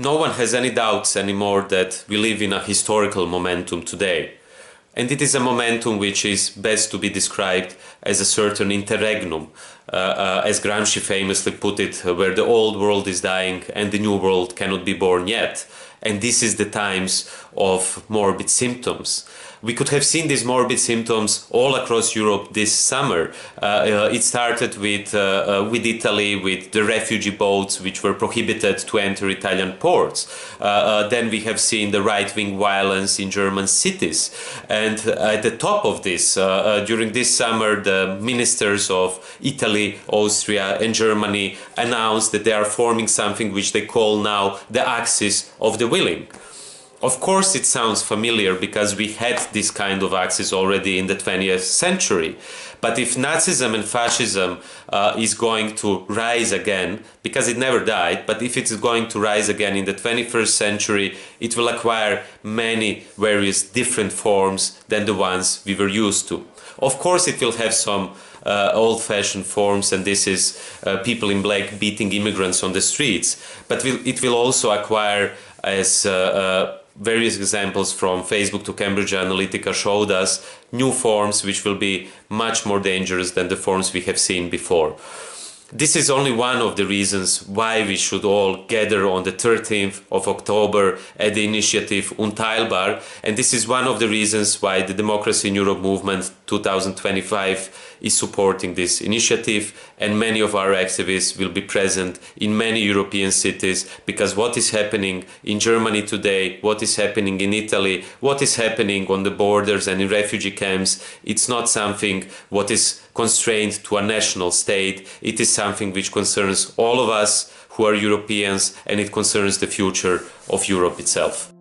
No one has any doubts anymore that we live in a historical momentum today. And it is a momentum which is best to be described as a certain interregnum, as Gramsci famously put it, where the old world is dying and the new world cannot be born yet. And this is the times of morbid symptoms. We could have seen these morbid symptoms all across Europe this summer. It started with Italy, with the refugee boats which were prohibited to enter Italian ports. Then we have seen the right-wing violence in German cities. And at the top of this, during this summer, the ministers of Italy, Austria and Germany announced that they are forming something which they call now the axis of the willing. Of course it sounds familiar because we had this kind of axis already in the 20th century. But if Nazism and fascism is going to rise again, because it never died, but if it is going to rise again in the 21st century, it will acquire many various different forms than the ones we were used to. Of course it will have some old-fashioned forms, and this is people in black beating immigrants on the streets, but it will also acquire, as various examples from Facebook to Cambridge Analytica showed us, new forms which will be much more dangerous than the forms we have seen before. This is only one of the reasons why we should all gather on the 13th of October at the initiative Unteilbar, and this is one of the reasons why the Democracy in Europe movement 2025 is supporting this initiative, and many of our activists will be present in many European cities, because what is happening in Germany today, what is happening in Italy, what is happening on the borders and in refugee camps, it's not something what is constrained to a national state. It is something which concerns all of us who are Europeans, and it concerns the future of Europe itself.